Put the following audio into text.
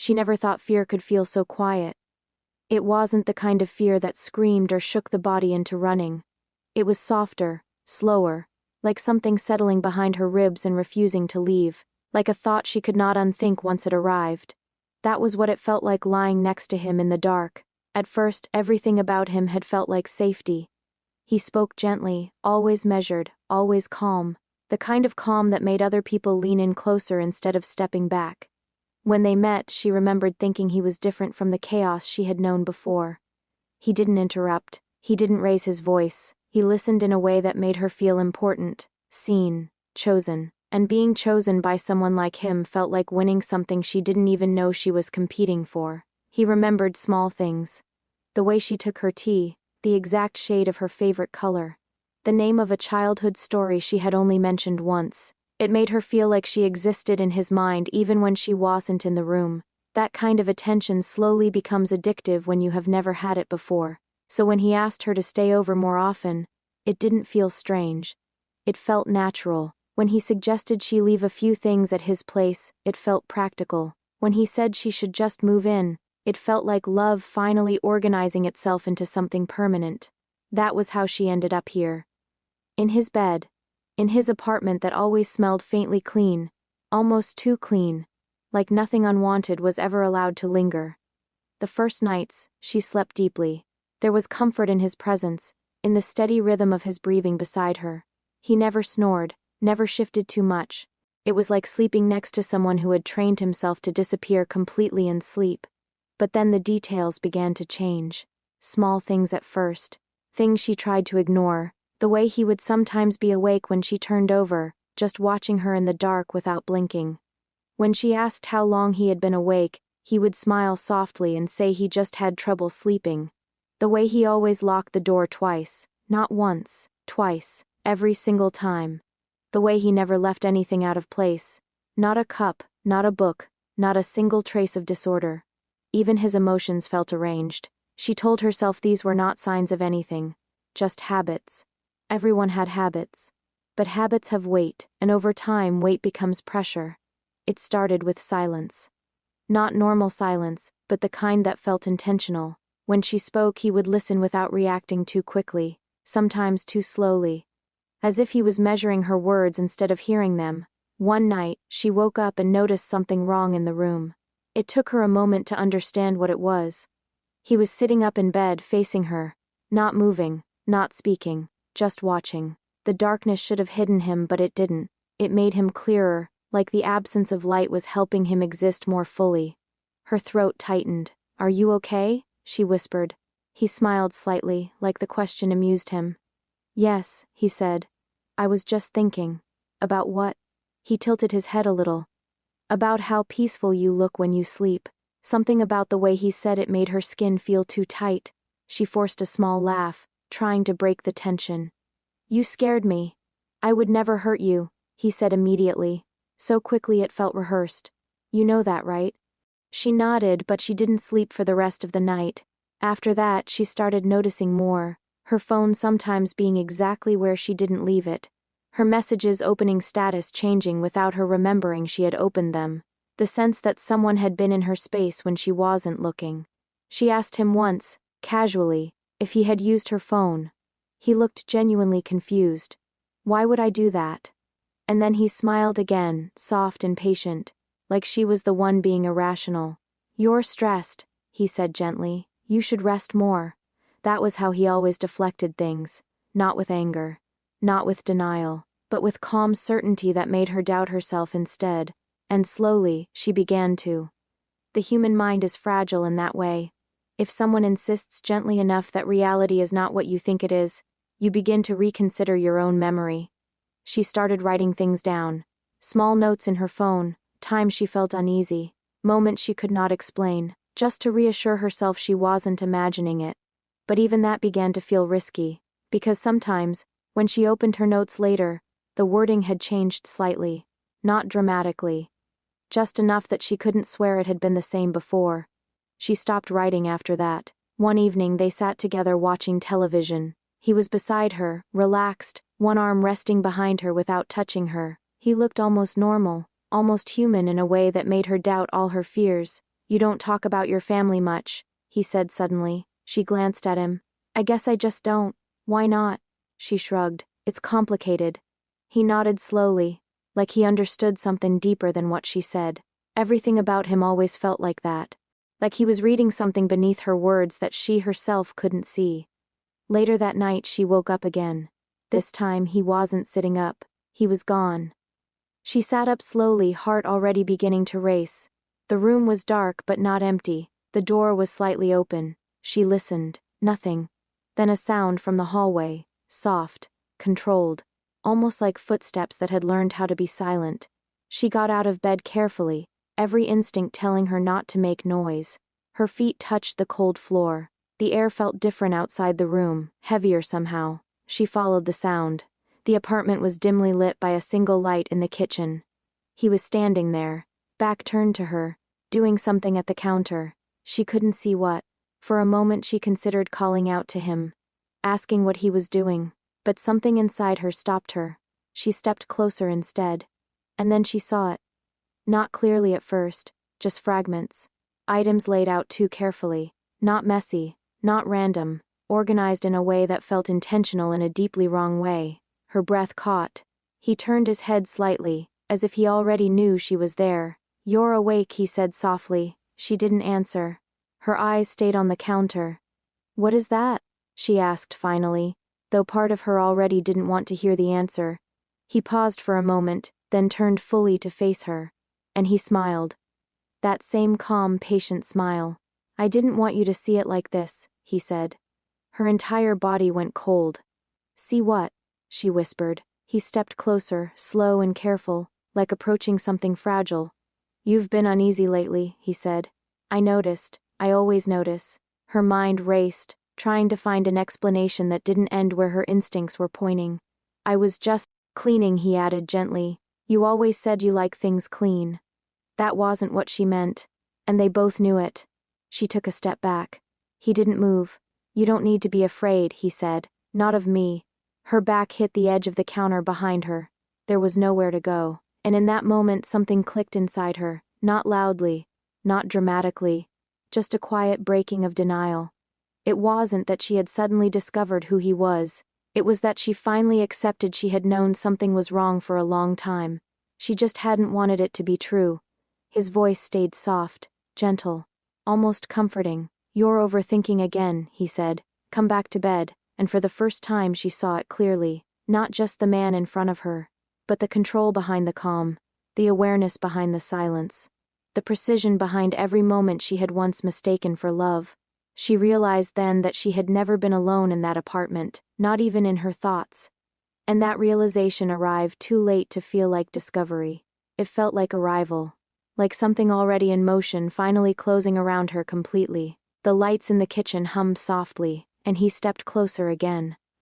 She never thought fear could feel so quiet. It wasn't the kind of fear that screamed or shook the body into running. It was softer, slower, like something settling behind her ribs and refusing to leave, like a thought she could not unthink once it arrived. That was what it felt like lying next to him in the dark. At first, everything about him had felt like safety. He spoke gently, always measured, always calm, the kind of calm that made other people lean in closer instead of stepping back. When they met, she remembered thinking he was different from the chaos she had known before. He didn't interrupt, he didn't raise his voice, he listened in a way that made her feel important, seen, chosen, and being chosen by someone like him felt like winning something she didn't even know she was competing for. He remembered small things. The way she took her tea, the exact shade of her favorite color, the name of a childhood story she had only mentioned once. It made her feel like she existed in his mind even when she wasn't in the room. That kind of attention slowly becomes addictive when you have never had it before. So when he asked her to stay over more often, it didn't feel strange. It felt natural. When he suggested she leave a few things at his place, it felt practical. When he said she should just move in, it felt like love finally organizing itself into something permanent. That was how she ended up here. In his bed. In his apartment that always smelled faintly clean, almost too clean, like nothing unwanted was ever allowed to linger. The first nights, she slept deeply. There was comfort in his presence, in the steady rhythm of his breathing beside her. He never snored, never shifted too much. It was like sleeping next to someone who had trained himself to disappear completely in sleep. But then the details began to change. Small things at first. Things she tried to ignore. The way he would sometimes be awake when she turned over, just watching her in the dark without blinking. When she asked how long he had been awake, he would smile softly and say he just had trouble sleeping. The way he always locked the door twice, not once, twice, every single time. The way he never left anything out of place. Not a cup, not a book, not a single trace of disorder. Even his emotions felt arranged. She told herself these were not signs of anything, just habits. Everyone had habits. But habits have weight, and over time weight becomes pressure. It started with silence. Not normal silence, but the kind that felt intentional. When she spoke, he would listen without reacting too quickly, sometimes too slowly, as if he was measuring her words instead of hearing them. One night, she woke up and noticed something wrong in the room. It took her a moment to understand what it was. He was sitting up in bed facing her, not moving, not speaking, just watching. The darkness should have hidden him, but it didn't. It made him clearer, like the absence of light was helping him exist more fully. Her throat tightened. "Are you okay?" she whispered. He smiled slightly, like the question amused him. "Yes," he said. "I was just thinking." "About what?" He tilted his head a little. "About how peaceful you look when you sleep." Something about the way he said it made her skin feel too tight. She forced a small laugh, trying to break the tension. "You scared me. I would never hurt you," he said immediately, so quickly it felt rehearsed. "You know that, right?" She nodded, but she didn't sleep for the rest of the night. After that, she started noticing more, her phone sometimes being exactly where she didn't leave it. Her messages opening status changing without her remembering she had opened them. The sense that someone had been in her space when she wasn't looking. She asked him once, casually, if he had used her phone. He looked genuinely confused. "Why would I do that?" And then he smiled again, soft and patient, like she was the one being irrational. "You're stressed," he said gently. "You should rest more." That was how he always deflected things. Not with anger. Not with denial. But with calm certainty that made her doubt herself instead. And slowly, she began to. The human mind is fragile in that way. If someone insists gently enough that reality is not what you think it is, you begin to reconsider your own memory. She started writing things down. Small notes in her phone, times she felt uneasy, moments she could not explain, just to reassure herself she wasn't imagining it. But even that began to feel risky, because sometimes, when she opened her notes later, the wording had changed slightly, not dramatically. Just enough that she couldn't swear it had been the same before. She stopped writing after that. One evening they sat together watching television. He was beside her, relaxed, one arm resting behind her without touching her. He looked almost normal, almost human in a way that made her doubt all her fears. You don't talk about your family much, he said suddenly. She glanced at him. I guess I just don't. Why not? She shrugged. It's complicated. He nodded slowly, like he understood something deeper than what she said. Everything about him always felt like that. Like he was reading something beneath her words that she herself couldn't see. Later that night she woke up again. This time he wasn't sitting up. He was gone. She sat up slowly, heart already beginning to race. The room was dark but not empty. The door was slightly open. She listened. Nothing. Then a sound from the hallway. Soft. Controlled. Almost like footsteps that had learned how to be silent. She got out of bed carefully, every instinct telling her not to make noise. Her feet touched the cold floor. The air felt different outside the room, heavier somehow. She followed the sound. The apartment was dimly lit by a single light in the kitchen. He was standing there, back turned to her, doing something at the counter. She couldn't see what. For a moment she considered calling out to him, asking what he was doing, but something inside her stopped her. She stepped closer instead. And then she saw it. Not clearly at first, just fragments. Items laid out too carefully, not messy, not random, organized in a way that felt intentional in a deeply wrong way. Her breath caught. He turned his head slightly, as if he already knew she was there. You're awake, he said softly. She didn't answer. Her eyes stayed on the counter. What is that? She asked finally, though part of her already didn't want to hear the answer. He paused for a moment, then turned fully to face her. And he smiled. That same calm, patient smile. I didn't want you to see it like this, he said. Her entire body went cold. See what? She whispered. He stepped closer, slow and careful, like approaching something fragile. You've been uneasy lately, he said. I noticed. I always notice. Her mind raced, trying to find an explanation that didn't end where her instincts were pointing. I was just cleaning, he added gently. You always said you like things clean. That wasn't what she meant, and they both knew it. She took a step back. He didn't move. You don't need to be afraid, he said. Not of me. Her back hit the edge of the counter behind her. There was nowhere to go, and in that moment something clicked inside her, not loudly, not dramatically, just a quiet breaking of denial. It wasn't that she had suddenly discovered who he was. It was that she finally accepted she had known something was wrong for a long time. She just hadn't wanted it to be true. His voice stayed soft, gentle, almost comforting. You're overthinking again, he said. Come back to bed. And for the first time she saw it clearly, not just the man in front of her, but the control behind the calm, the awareness behind the silence, the precision behind every moment she had once mistaken for love. She realized then that she had never been alone in that apartment, not even in her thoughts. And that realization arrived too late to feel like discovery. It felt like arrival, like something already in motion finally closing around her completely. The lights in the kitchen hummed softly, and he stepped closer again.